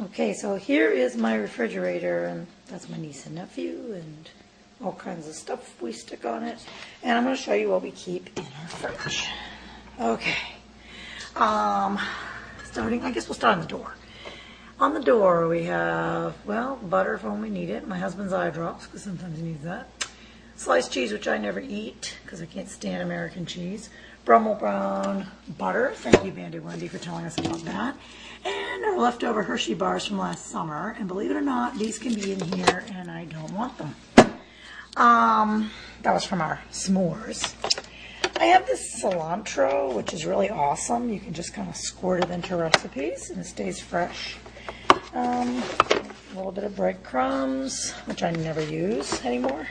Okay, so here is my refrigerator, and that's my niece and nephew, and all kinds of stuff we stick on it. And I'm going to show you what we keep in our fridge. Okay. I guess we'll start on the door. On the door we have, well, butter for when we need it. My husband's eye drops, because sometimes he needs that. Sliced cheese, which I never eat, because I can't stand American cheese. Brummel brown butter. Thank you, Bandy Wendy, for telling us about that. And our leftover Hershey bars from last summer. And believe it or not, these can be in here, and I don't want them. That was from our s'mores. I have this cilantro, which is really awesome. You can just kind of squirt it into recipes, and it stays fresh. A little bit of breadcrumbs, which I never use anymore.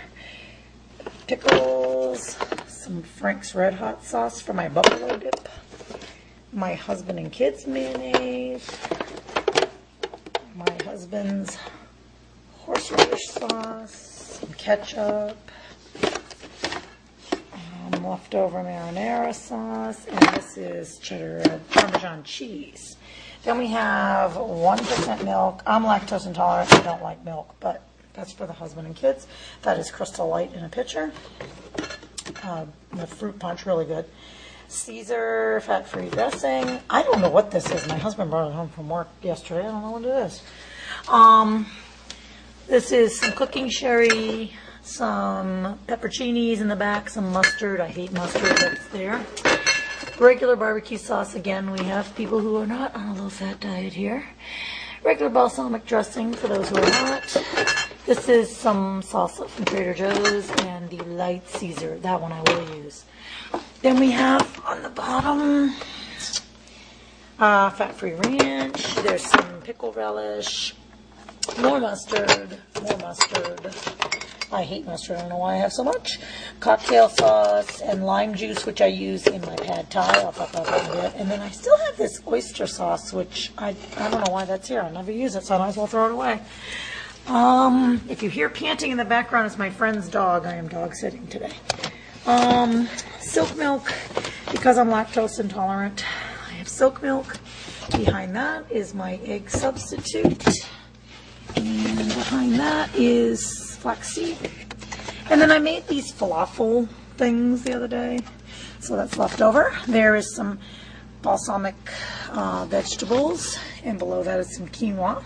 Pickles, some Frank's Red Hot sauce for my buffalo dip. My husband and kids mayonnaise. My husband's horseradish sauce. Some ketchup. Leftover marinara sauce, and this is cheddar Parmesan cheese. Then we have 1% milk. I'm lactose intolerant. I don't like milk, but that's for the husband and kids. That is Crystal Light in a pitcher. The fruit punch, really good. Caesar fat-free dressing. I don't know what this is. My husband brought it home from work yesterday. I don't know what it is. This is some cooking sherry, some pepperoncinis in the back, some mustard. I hate mustard, but it's there. Regular barbecue sauce. Again, we have people who are not on a low-fat diet here. Regular balsamic dressing for those who are not. This is some salsa from Trader Joe's and the light Caesar. That one I will use. Then we have on the bottom fat-free ranch. There's some pickle relish. More mustard. More mustard. I hate mustard. I don't know why I have so much. Cocktail sauce and lime juice, which I use in my pad thai. I'll talk about that in a bit. And then I still have this oyster sauce, which I don't know why that's here. I never use it, so I might as well throw it away. If you hear panting in the background, it's my friend's dog. I am dog sitting today. Silk milk, because I'm lactose intolerant. I have silk milk. Behind that is my egg substitute. And behind that is flaxseed. And then I made these falafel things the other day, so that's left over. There is some balsamic vegetables, and below that is some quinoa.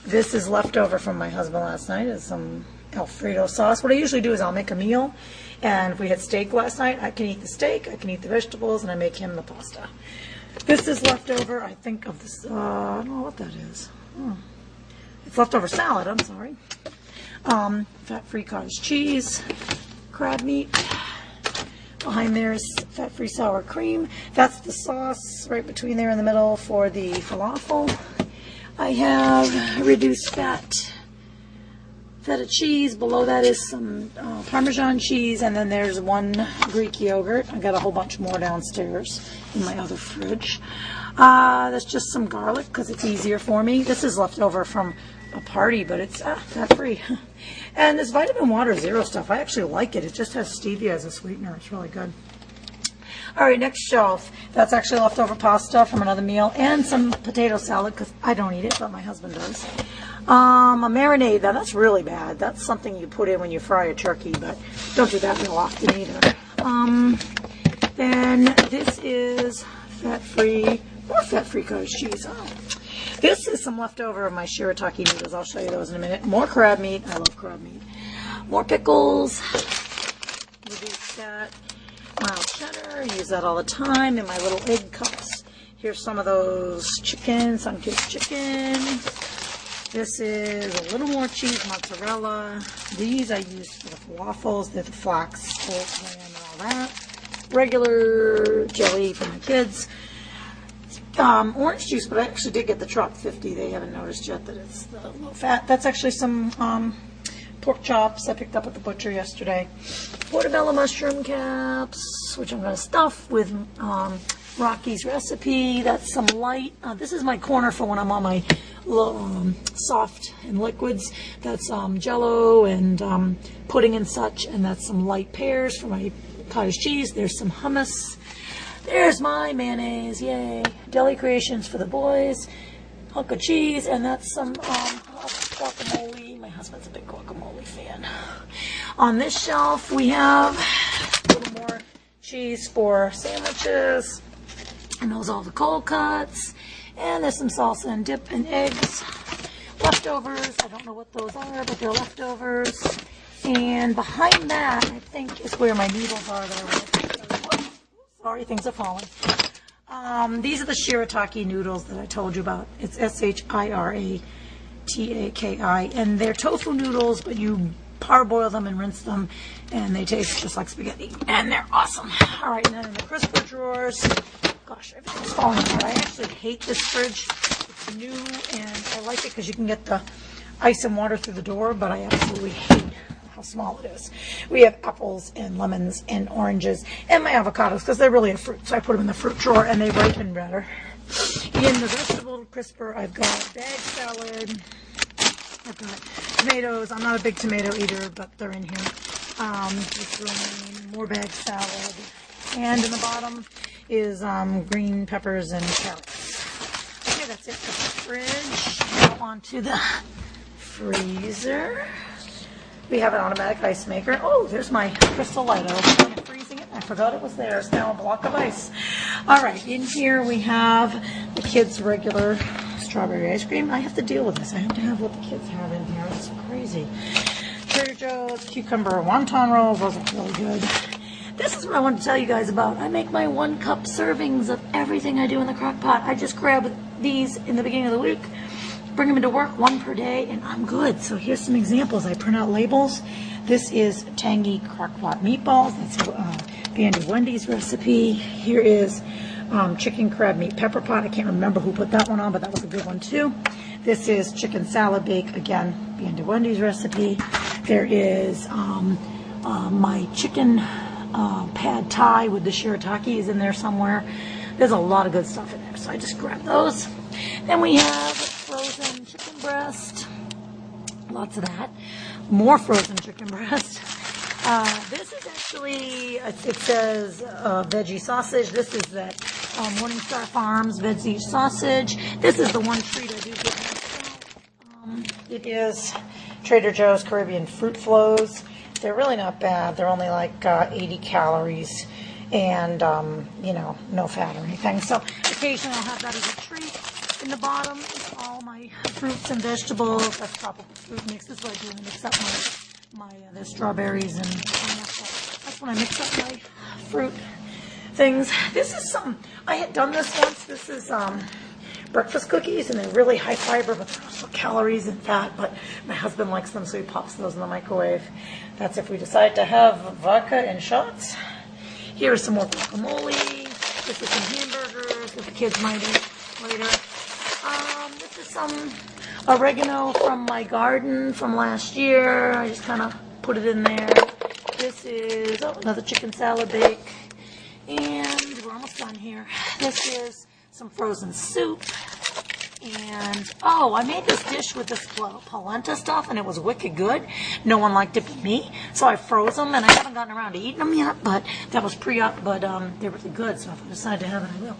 This is left over from my husband last night. Is some Alfredo sauce. What I usually do is I'll make a meal, and if we had steak last night, I can eat the steak, I can eat the vegetables, and I make him the pasta. This is left over, I think, of this, I don't know what that is. It's leftover salad, I'm sorry. Fat-free cottage cheese, crab meat. Behind there is fat-free sour cream. That's the sauce right between there in the middle for the falafel. I have reduced fat feta cheese. Below that is some Parmesan cheese, and then there's one Greek yogurt. I got a whole bunch more downstairs in my other fridge. That's just some garlic because it's easier for me. This is left over from a party, but it's fat-free. And this vitamin water zero stuff, I actually like it. It just has stevia as a sweetener. It's really good. All right, next shelf. That's actually leftover pasta from another meal, and some potato salad because I don't eat it, but my husband does. A marinade. Now that's really bad. That's something you put in when you fry a turkey, but don't do that real often either. Then this is fat-free, more fat-free cottage cheese. Oh. This is some leftover of my shirataki noodles. I'll show you those in a minute. More crab meat. I love crab meat. More pickles. Reduce fat. Mild cheddar. Use that all the time in my little egg cups. Here's some of those chicken, sun-kissed chicken. This is a little more cheese, mozzarella. These I use for the falafels. They're the flax, whole grain, and all that. Regular jelly for my kids. Orange juice, but I actually did get the truck 50. They haven't noticed yet that it's the low fat. That's actually some pork chops I picked up at the butcher yesterday. Portobello mushroom caps, which I'm going to stuff with Rocky's recipe. That's some light. This is my corner for when I'm on my soft and liquids. That's Jello and pudding and such, and that's some light pears for my cottage cheese. There's some hummus. There's my mayonnaise, yay. Deli Creations for the boys. hunk of cheese, and that's some guacamole. My husband's a big guacamole fan. On this shelf, we have a little more cheese for sandwiches, and those are all the cold cuts, and there's some salsa and dip and eggs. Leftovers, I don't know what those are, but they're leftovers. And behind that, I think, is where my noodles are. Sorry, things are falling. These are the shirataki noodles that I told you about. It's shirataki, and they're tofu noodles, but you parboil them and rinse them, and they taste just like spaghetti, and they're awesome. All right, and then in the crisper drawers, gosh, everything's falling apart. I actually hate this fridge. It's new, and I like it because you can get the ice and water through the door, but I absolutely hate how small it is. We have apples and lemons and oranges and my avocados because they're really a fruit, so I put them in the fruit drawer and they ripen better. In the vegetable crisper, I've got bag salad. I've got tomatoes. I'm not a big tomato eater, but they're in here. More bag salad. And in the bottom is green peppers and carrots. Okay, that's it for the fridge. Now on to the freezer. We have an automatic ice maker. Oh, there's my crystal light. I was kind of freezing it. I forgot it was there. It's now a block of ice. All right, in here we have the kids' regular strawberry ice cream. I have to deal with this. I have to have what the kids have in here. It's crazy. Trader Joe's cucumber wonton rolls. Those are really good. This is what I wanted to tell you guys about. I make my 1-cup servings of everything I do in the crock pot. I just grab these in the beginning of the week, bring them into work, 1 per day, and I'm good. So here's some examples. I print out labels. This is tangy crock-pot meatballs. That's Bandy Wendy's recipe. Here is chicken crab meat pepper pot. I can't remember who put that one on, but that was a good one too. This is chicken salad bake. Again, Bandy Wendy's recipe. There is my chicken pad thai with the shirataki is in there somewhere. There's a lot of good stuff in there, so I just grabbed those. Then we have frozen chicken breast, lots of that. More frozen chicken breast. This is actually, it says veggie sausage. This is that Morningstar Farms veggie sausage. This is the one treat I do get myself. It is Trader Joe's Caribbean Fruit Flows. They're really not bad. They're only like 80 calories and, you know, no fat or anything. So occasionally I'll have that as a treat. In the bottom is all my fruits and vegetables. That's tropical fruit mix. This is what I do when I mix up the strawberries and pineapple. That's when I mix up my fruit things. This is some, I had done this once. This is breakfast cookies, and they're really high fiber, but they're also calories and fat. But my husband likes them, so he pops those in the microwave. That's if we decide to have vodka and shots. Here is some more guacamole. This is some hamburgers that the kids might eat later. This is some oregano from my garden from last year. I just kind of put it in there. This is another chicken salad bake. And we're almost done here. This is some frozen soup. And, oh, I made this dish with this polenta stuff, and it was wicked good. No one liked it but me. So I froze them, and I haven't gotten around to eating them yet, but that was pre-up, but they're really good, so if I decide to have it, I will.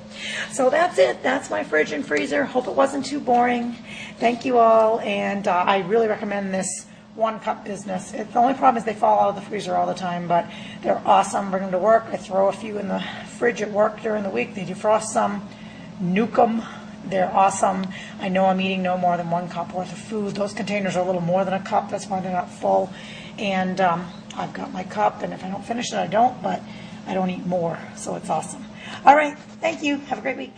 So that's it. That's my fridge and freezer. Hope it wasn't too boring. Thank you all, and I really recommend this 1-cup business. The only problem is they fall out of the freezer all the time, but they're awesome. Bring them to work. I throw a few in the fridge at work during the week. They defrost some, nuke them. They're awesome. I know I'm eating no more than 1 cup worth of food. Those containers are a little more than a cup. That's why they're not full. And I've got my cup, and if I don't finish it, I don't, but I don't eat more. So it's awesome. All right. Thank you. Have a great week.